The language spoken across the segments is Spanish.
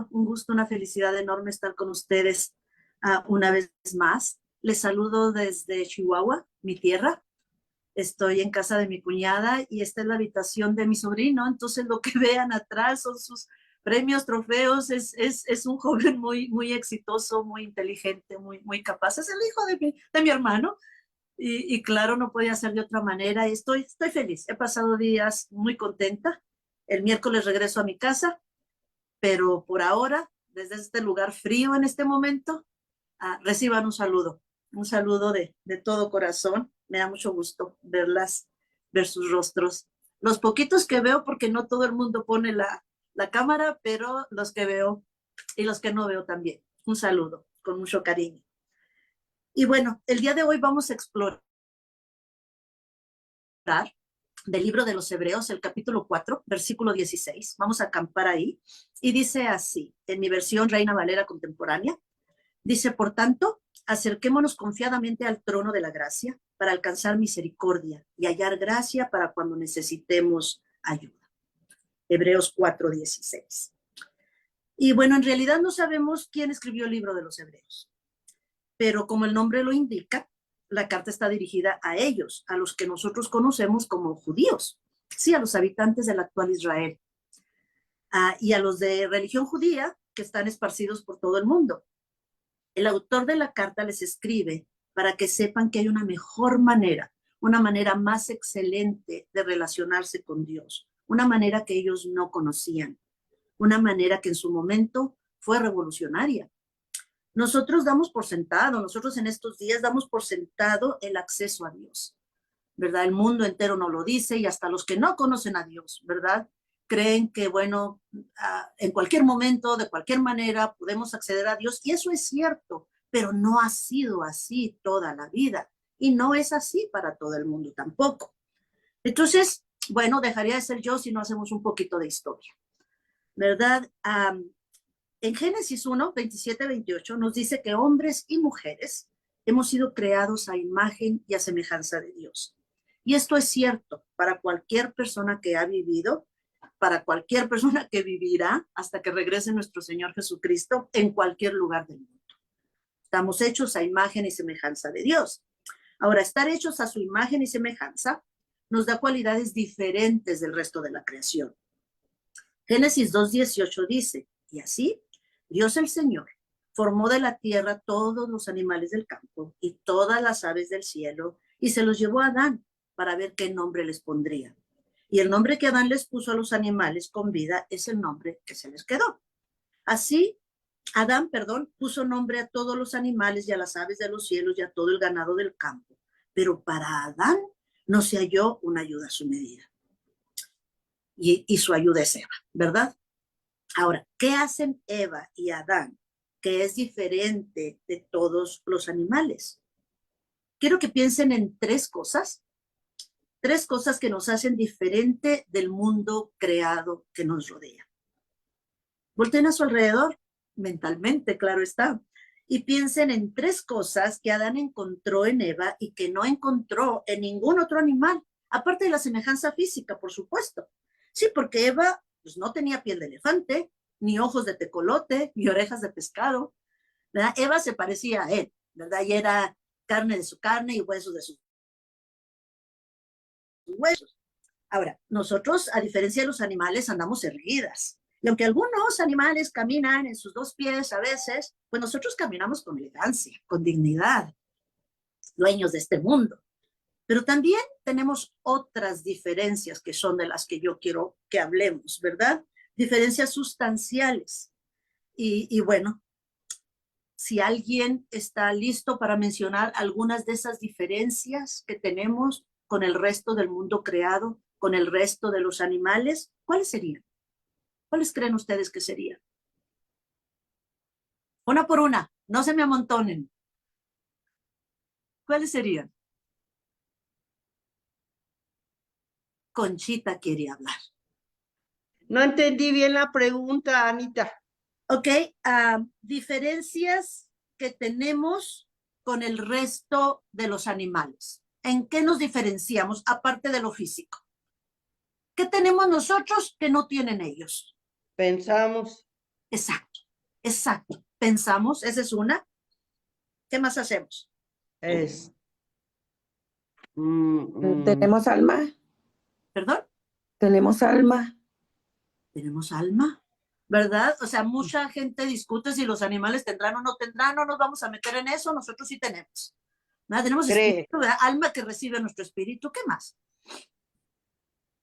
un gusto, una felicidad enorme estar con ustedes una vez más. Les saludo desde Chihuahua, mi tierra. Estoy en casa de mi cuñada y esta es la habitación de mi sobrino. Entonces lo que vean atrás son sus premios, trofeos. Es un joven muy exitoso, muy inteligente, muy capaz. Es el hijo de mi hermano. Y claro, no podía ser de otra manera. Estoy feliz. He pasado días muy contenta. El miércoles regreso a mi casa, pero por ahora, desde este lugar frío en este momento, reciban un saludo de todo corazón. Me da mucho gusto verlas, ver sus rostros. Los poquitos que veo, porque no todo el mundo pone la cámara, pero los que veo y los que no veo también. Un saludo con mucho cariño. Y bueno, el día de hoy vamos a explorar del libro de los Hebreos, el capítulo 4, versículo 16. Vamos a acampar ahí. Y dice así, en mi versión Reina Valera contemporánea, dice, por tanto, acerquémonos confiadamente al trono de la gracia para alcanzar misericordia y hallar gracia para cuando necesitemos ayuda. Hebreos 4, 16. Y bueno, en realidad no sabemos quién escribió el libro de los Hebreos, pero como el nombre lo indica, la carta está dirigida a ellos, a los que nosotros conocemos como judíos, sí, a los habitantes del actual Israel, y a los de religión judía que están esparcidos por todo el mundo. El autor de la carta les escribe para que sepan que hay una mejor manera, una manera más excelente de relacionarse con Dios, una manera que ellos no conocían, una manera que en su momento fue revolucionaria. Nosotros damos por sentado, nosotros en estos días damos por sentado el acceso a Dios, ¿verdad? El mundo entero nos lo dice y hasta los que no conocen a Dios, ¿verdad? Creen que, bueno, en cualquier momento, de cualquier manera, podemos acceder a Dios y eso es cierto, pero no ha sido así toda la vida y no es así para todo el mundo tampoco. Entonces, bueno, dejaría de ser yo si no hacemos un poquito de historia, ¿verdad? En Génesis 1, 27, 28 nos dice que hombres y mujeres hemos sido creados a imagen y a semejanza de Dios. Y esto es cierto para cualquier persona que ha vivido, para cualquier persona que vivirá hasta que regrese nuestro Señor Jesucristo en cualquier lugar del mundo. Estamos hechos a imagen y semejanza de Dios. Ahora, estar hechos a su imagen y semejanza nos da cualidades diferentes del resto de la creación. Génesis 2:18 dice, y así, Dios el Señor formó de la tierra todos los animales del campo y todas las aves del cielo y se los llevó a Adán para ver qué nombre les pondría. Y el nombre que Adán les puso a los animales con vida es el nombre que se les quedó. Así, Adán, puso nombre a todos los animales y a las aves de los cielos y a todo el ganado del campo. Pero para Adán no se halló una ayuda a su medida. Y su ayuda es Eva, ¿verdad? Ahora, ¿qué hacen Eva y Adán que es diferente de todos los animales? Quiero que piensen en tres cosas que nos hacen diferente del mundo creado que nos rodea. Volteen a su alrededor, mentalmente, claro está, y piensen en tres cosas que Adán encontró en Eva y que no encontró en ningún otro animal, aparte de la semejanza física, por supuesto. Sí, porque Eva pues, no tenía piel de elefante, ni ojos de tecolote, ni orejas de pescado, ¿verdad? Eva se parecía a él, ¿verdad? Y era carne de su carne y huesos de sus huesos. Ahora, nosotros, a diferencia de los animales, andamos erguidas. Y aunque algunos animales caminan en sus dos pies a veces, pues nosotros caminamos con elegancia, con dignidad, dueños de este mundo. Pero también tenemos otras diferencias que son de las que yo quiero que hablemos, ¿verdad? Diferencias sustanciales. Y bueno, si alguien está listo para mencionar algunas de esas diferencias que tenemos con el resto del mundo creado, con el resto de los animales, ¿cuáles serían? ¿Cuáles creen ustedes que serían? Una por una, no se me amontonen. ¿Cuáles serían? Conchita quiere hablar. No entendí bien la pregunta, Anita. Ok, diferencias que tenemos con el resto de los animales. ¿En qué nos diferenciamos aparte de lo físico? ¿Qué tenemos nosotros que no tienen ellos? Pensamos. Exacto, exacto. Pensamos, esa es una. ¿Qué más hacemos? Es. mm, mm, ¿Tenemos alma? ¿Perdón? ¿Tenemos alma? ¿Tenemos alma? ¿Verdad? O sea, mucha gente discute si los animales tendrán o no tendrán, no nos vamos a meter en eso, nosotros sí tenemos. ¿Verdad? Tenemos cree. espíritu, ¿verdad? Alma que recibe nuestro espíritu, ¿qué más?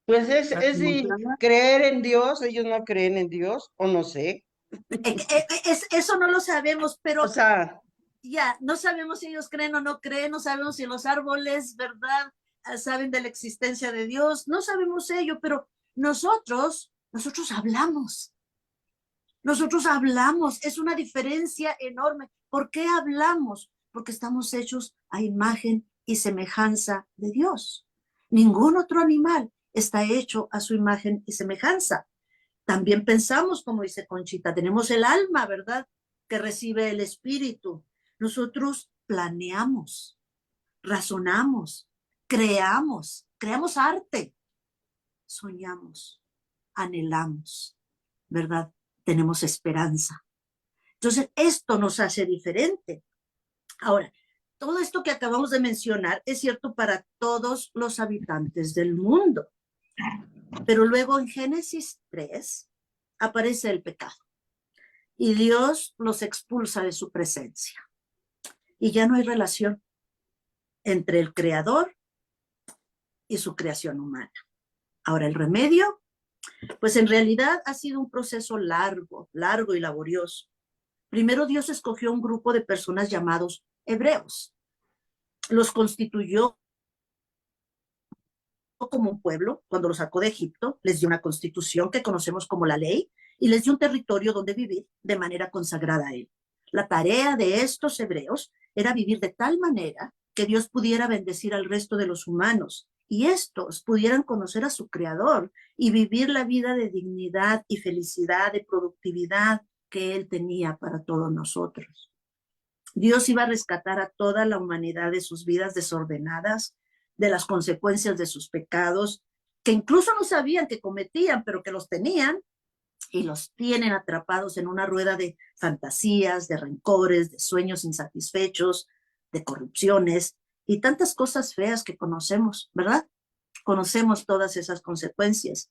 Pues es ¿Tenemos creer en Dios, ellos no creen en Dios, o no sé. Eso no lo sabemos, O pero sea, ya, no sabemos si ellos creen o no creen, no sabemos si los árboles, ¿verdad? Saben de la existencia de Dios, no sabemos ello, pero nosotros hablamos, es una diferencia enorme. ¿Por qué hablamos? Porque estamos hechos a imagen y semejanza de Dios. Ningún otro animal está hecho a su imagen y semejanza. También pensamos, como dice Conchita, tenemos el alma, ¿verdad? Que recibe el espíritu. Nosotros planeamos, razonamos, creamos arte, soñamos, anhelamos, ¿verdad? Tenemos esperanza. Entonces, esto nos hace diferente. Ahora, todo esto que acabamos de mencionar es cierto para todos los habitantes del mundo. Pero luego en Génesis 3 aparece el pecado y Dios los expulsa de su presencia. Y ya no hay relación entre el creador y su creación humana. Ahora, el remedio, pues en realidad ha sido un proceso largo y laborioso. Primero Dios escogió un grupo de personas llamados hebreos. Los constituyó como un pueblo cuando los sacó de Egipto, les dio una constitución que conocemos como la ley y les dio un territorio donde vivir de manera consagrada a él. La tarea de estos hebreos era vivir de tal manera que Dios pudiera bendecir al resto de los humanos y estos pudieran conocer a su creador y vivir la vida de dignidad y felicidad, de productividad que él tenía para todos nosotros. Dios iba a rescatar a toda la humanidad de sus vidas desordenadas, de las consecuencias de sus pecados, que incluso no sabían que cometían, pero que los tenían y los tienen atrapados en una rueda de fantasías, de rencores, de sueños insatisfechos, de corrupciones y tantas cosas feas que conocemos, ¿verdad? Conocemos todas esas consecuencias.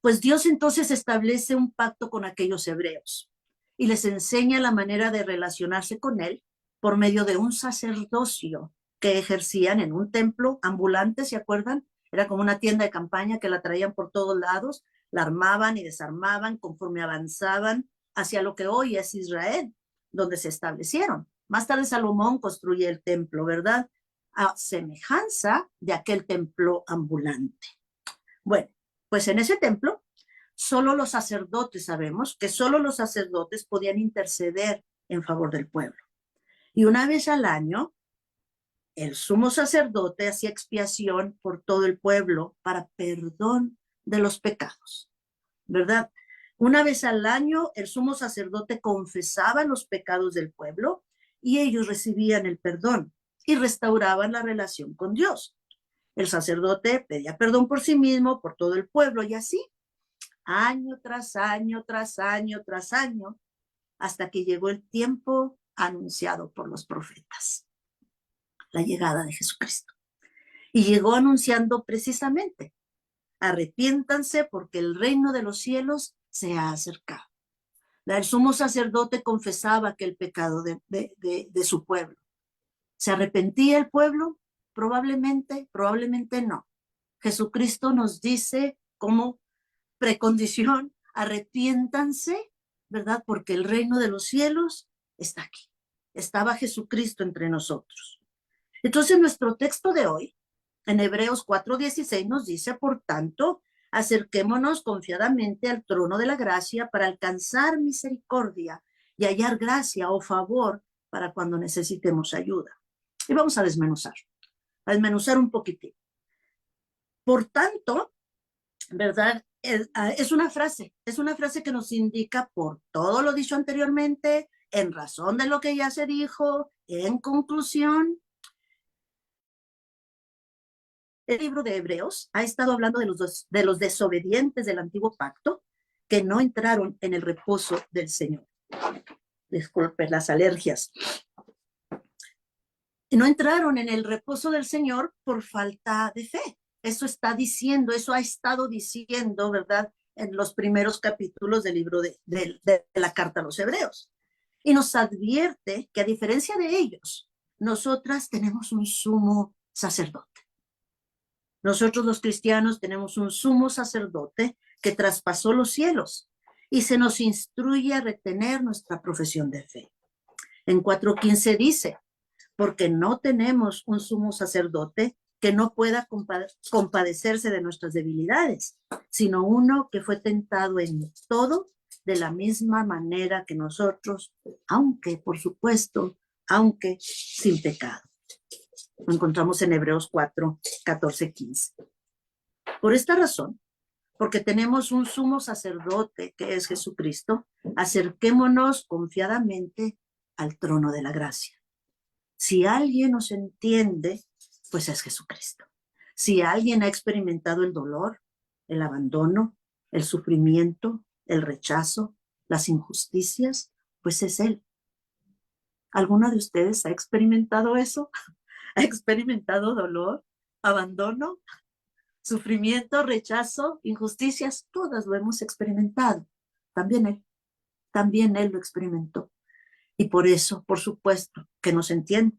Pues Dios entonces establece un pacto con aquellos hebreos y les enseña la manera de relacionarse con él por medio de un sacerdocio que ejercían en un templo ambulante, ¿se acuerdan? Era como una tienda de campaña que la traían por todos lados, la armaban y desarmaban conforme avanzaban hacia lo que hoy es Israel, donde se establecieron. Más tarde Salomón construye el templo, ¿verdad? A semejanza de aquel templo ambulante. Bueno, pues en ese templo solo los sacerdotes, sabemos que solo los sacerdotes podían interceder en favor del pueblo. Y una vez al año, el sumo sacerdote hacía expiación por todo el pueblo para perdón de los pecados, ¿verdad? Una vez al año, el sumo sacerdote confesaba los pecados del pueblo y ellos recibían el perdón y restauraban la relación con Dios. El sacerdote pedía perdón por sí mismo, por todo el pueblo y así, año tras año, tras año, tras año, hasta que llegó el tiempo anunciado por los profetas, la llegada de Jesucristo. Y llegó anunciando precisamente, arrepiéntanse porque el reino de los cielos se ha acercado. El sumo sacerdote confesaba que el pecado de su pueblo. ¿Se arrepentía el pueblo? Probablemente, probablemente no. Jesucristo nos dice como precondición, arrepiéntanse, ¿verdad? Porque el reino de los cielos está aquí. Estaba Jesucristo entre nosotros. Entonces, nuestro texto de hoy, en Hebreos 4:16, nos dice, por tanto, acerquémonos confiadamente al trono de la gracia para alcanzar misericordia y hallar gracia o favor para cuando necesitemos ayuda. Y vamos a desmenuzar un poquitín. Por tanto, ¿verdad? Es una frase que nos indica por todo lo dicho anteriormente, en razón de lo que ya se dijo, en conclusión. El libro de Hebreos ha estado hablando de los desobedientes del antiguo pacto, que no entraron en el reposo del Señor. Disculpen las alergias. No entraron en el reposo del Señor por falta de fe. Eso está diciendo, eso ha estado diciendo, ¿verdad? En los primeros capítulos del libro de la carta a los Hebreos. Y nos advierte que a diferencia de ellos, nosotras tenemos un sumo sacerdote. Nosotros los cristianos tenemos un sumo sacerdote que traspasó los cielos y se nos instruye a retener nuestra profesión de fe. En 4:15 dice, porque no tenemos un sumo sacerdote que no pueda compadecerse de nuestras debilidades, sino uno que fue tentado en todo de la misma manera que nosotros, aunque, por supuesto, aunque sin pecado. Lo encontramos en Hebreos 4:14-15. Por esta razón, porque tenemos un sumo sacerdote que es Jesucristo, acerquémonos confiadamente al trono de la gracia. Si alguien nos entiende, pues es Jesucristo. Si alguien ha experimentado el dolor, el abandono, el sufrimiento, el rechazo, las injusticias, pues es Él. ¿Alguno de ustedes ha experimentado eso? ¿Ha experimentado dolor, abandono, sufrimiento, rechazo, injusticias? Todas lo hemos experimentado. También Él lo experimentó. Y por eso, por supuesto, que nos entiende.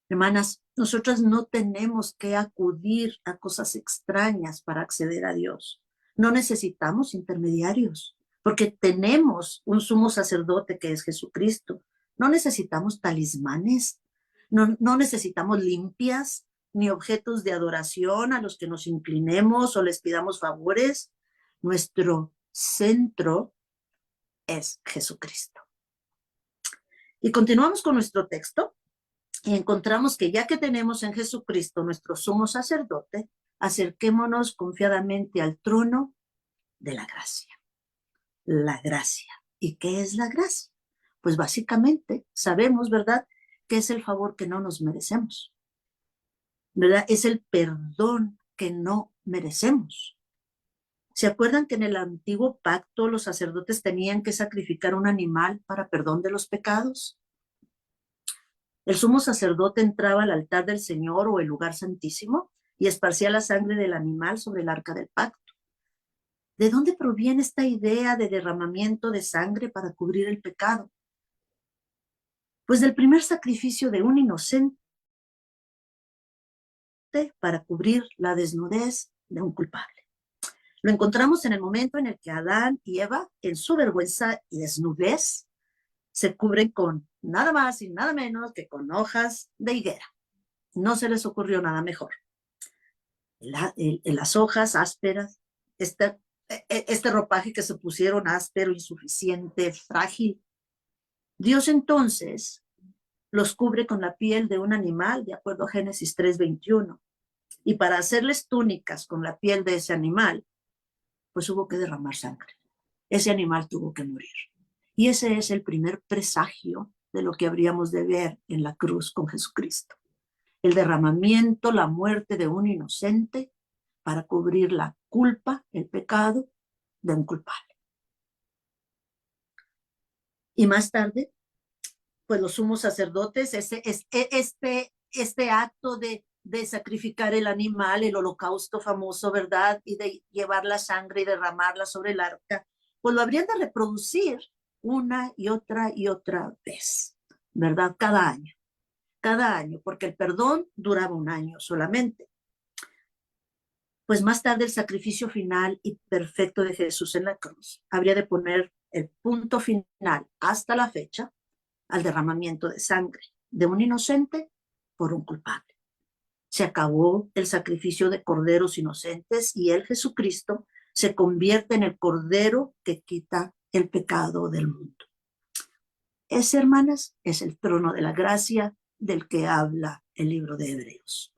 Hermanas, nosotras no tenemos que acudir a cosas extrañas para acceder a Dios. No necesitamos intermediarios, porque tenemos un sumo sacerdote que es Jesucristo. No necesitamos talismanes, no necesitamos limpias, ni objetos de adoración a los que nos inclinemos o les pidamos favores. Nuestro centro es Jesucristo. Y continuamos con nuestro texto. Y encontramos que ya que tenemos en Jesucristo nuestro sumo sacerdote, acerquémonos confiadamente al trono de la gracia. La gracia. ¿Y qué es la gracia? Pues básicamente sabemos, ¿verdad?, que es el favor que no nos merecemos. ¿Verdad? Es el perdón que no merecemos. ¿Se acuerdan que en el antiguo pacto los sacerdotes tenían que sacrificar un animal para perdón de los pecados? El sumo sacerdote entraba al altar del Señor o el lugar santísimo y esparcía la sangre del animal sobre el arca del pacto. ¿De dónde proviene esta idea de derramamiento de sangre para cubrir el pecado? Pues del primer sacrificio de un inocente para cubrir la desnudez de un culpable. Lo encontramos en el momento en el que Adán y Eva, en su vergüenza y desnudez, se cubren con nada más y nada menos que con hojas de higuera. No se les ocurrió nada mejor. Las hojas ásperas, este ropaje que se pusieron áspero, insuficiente, frágil. Dios entonces los cubre con la piel de un animal, de acuerdo a Génesis 3:21. Y para hacerles túnicas con la piel de ese animal, pues hubo que derramar sangre. Ese animal tuvo que morir. Y ese es el primer presagio de lo que habríamos de ver en la cruz con Jesucristo. El derramamiento, la muerte de un inocente para cubrir la culpa, el pecado de un culpable. Y más tarde, pues los sumos sacerdotes, este acto de sacrificar el animal, el holocausto famoso, ¿verdad? Y de llevar la sangre y derramarla sobre el arca, pues lo habrían de reproducir una y otra vez, ¿verdad? Cada año, porque el perdón duraba un año solamente. Pues más tarde el sacrificio final y perfecto de Jesús en la cruz habría de poner el punto final hasta la fecha al derramamiento de sangre de un inocente por un culpable. Se acabó el sacrificio de corderos inocentes y el Jesucristo se convierte en el cordero que quita el pecado del mundo. Ese, hermanas, es el trono de la gracia del que habla el libro de Hebreos,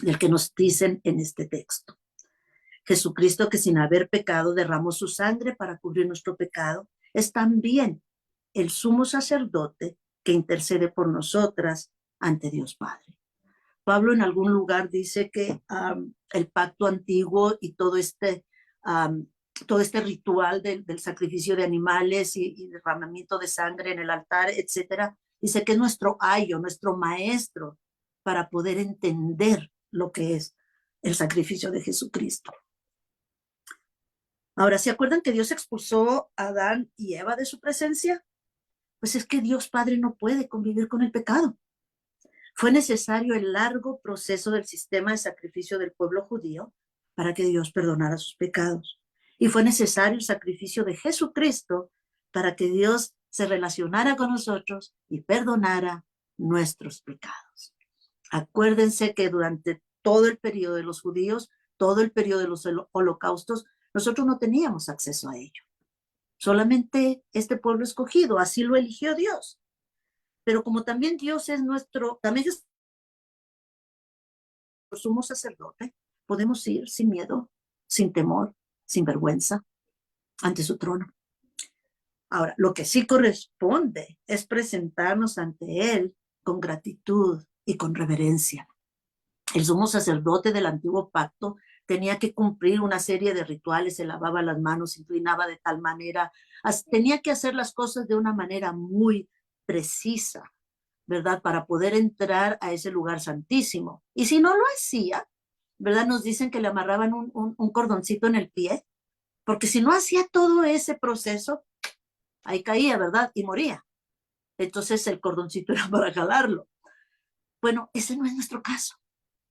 del que nos dicen en este texto. Jesucristo, que sin haber pecado derramó su sangre para cubrir nuestro pecado, es también el sumo sacerdote que intercede por nosotras ante Dios Padre. Pablo en algún lugar dice que el pacto antiguo y todo todo este ritual del sacrificio de animales y derramamiento de sangre en el altar, etcétera. Dice que es nuestro ayo, nuestro maestro, para poder entender lo que es el sacrificio de Jesucristo. Ahora, ¿se acuerdan que Dios expulsó a Adán y Eva de su presencia? Pues es que Dios Padre no puede convivir con el pecado. Fue necesario el largo proceso del sistema de sacrificio del pueblo judío para que Dios perdonara sus pecados. Y fue necesario el sacrificio de Jesucristo para que Dios se relacionara con nosotros y perdonara nuestros pecados. Acuérdense que durante todo el periodo de los judíos, todo el periodo de los holocaustos, nosotros no teníamos acceso a ello. Solamente este pueblo escogido, así lo eligió Dios. Pero como también Dios es nuestro, también es nuestro sumo sacerdote, podemos ir sin miedo, sin temor, sin vergüenza, ante su trono. Ahora, lo que sí corresponde es presentarnos ante Él con gratitud y con reverencia. El sumo sacerdote del antiguo pacto tenía que cumplir una serie de rituales, se lavaba las manos, se inclinaba de tal manera, tenía que hacer las cosas de una manera muy precisa, ¿verdad? Para poder entrar a ese lugar santísimo. Y si no lo hacía, ¿verdad? Nos dicen que le amarraban un cordoncito en el pie, porque si no hacía todo ese proceso, ahí caía, ¿verdad? Y moría. Entonces el cordoncito era para jalarlo. Bueno, ese no es nuestro caso.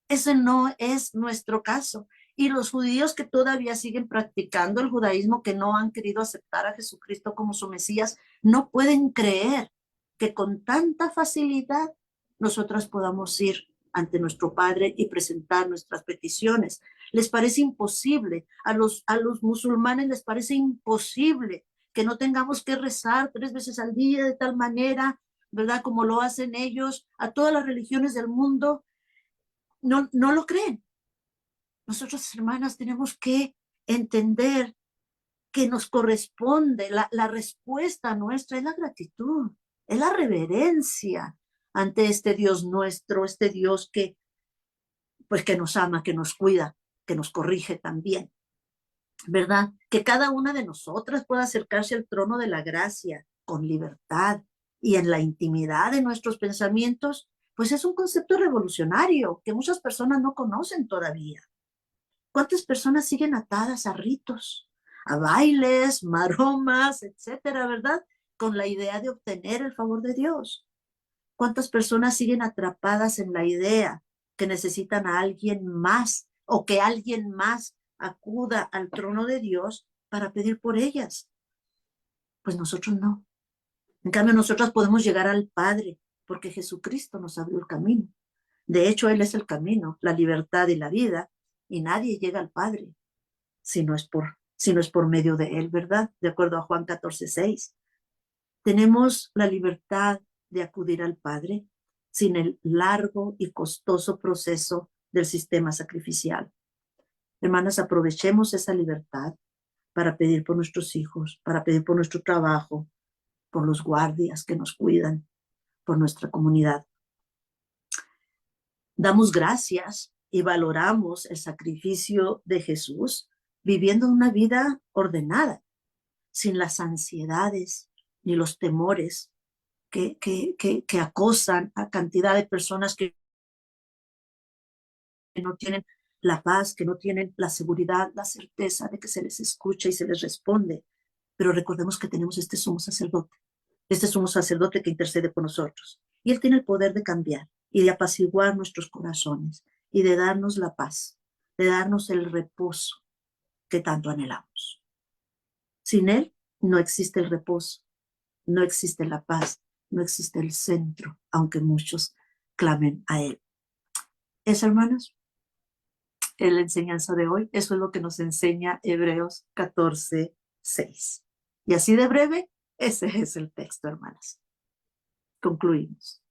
Ese no es nuestro caso. Y los judíos que todavía siguen practicando el judaísmo, que no han querido aceptar a Jesucristo como su Mesías, no pueden creer que con tanta facilidad nosotras podamos ir ante nuestro Padre y presentar nuestras peticiones. Les parece imposible. A los musulmanes les parece imposible que no tengamos que rezar 3 veces al día de tal manera, ¿verdad? Como lo hacen ellos. A todas las religiones del mundo no lo creen. Nosotros, hermanas, tenemos que entender que nos corresponde, la respuesta nuestra es la gratitud, es la reverencia ante este Dios nuestro, este Dios que, pues, que nos ama, que nos cuida, que nos corrige también, ¿verdad? Que cada una de nosotras pueda acercarse al trono de la gracia con libertad y en la intimidad de nuestros pensamientos, pues es un concepto revolucionario que muchas personas no conocen todavía. ¿Cuántas personas siguen atadas a ritos, a bailes, maromas, etcétera, verdad? Con la idea de obtener el favor de Dios. ¿Cuántas personas siguen atrapadas en la idea que necesitan a alguien más o que alguien más acuda al trono de Dios para pedir por ellas? Pues nosotros no. En cambio, nosotros podemos llegar al Padre porque Jesucristo nos abrió el camino. De hecho, Él es el camino, la libertad y la vida, y nadie llega al Padre si no es por medio de Él, ¿verdad? De acuerdo a Juan 14:6. Tenemos la libertad de acudir al Padre sin el largo y costoso proceso del sistema sacrificial. Hermanas, aprovechemos esa libertad para pedir por nuestros hijos, para pedir por nuestro trabajo, por los guardias que nos cuidan, por nuestra comunidad. Damos gracias y valoramos el sacrificio de Jesús viviendo una vida ordenada, sin las ansiedades ni los temores que acosan a cantidad de personas que no tienen la paz, que no tienen la seguridad, la certeza de que se les escucha y se les responde. Pero recordemos que tenemos este sumo sacerdote que intercede por nosotros. Y Él tiene el poder de cambiar y de apaciguar nuestros corazones y de darnos la paz, de darnos el reposo que tanto anhelamos. Sin Él no existe el reposo, no existe la paz, no existe el centro, aunque muchos clamen a Él. Eso, hermanos, es la enseñanza de hoy. Eso es lo que nos enseña Hebreos 14:6. Y así de breve, ese es el texto, hermanas. Concluimos.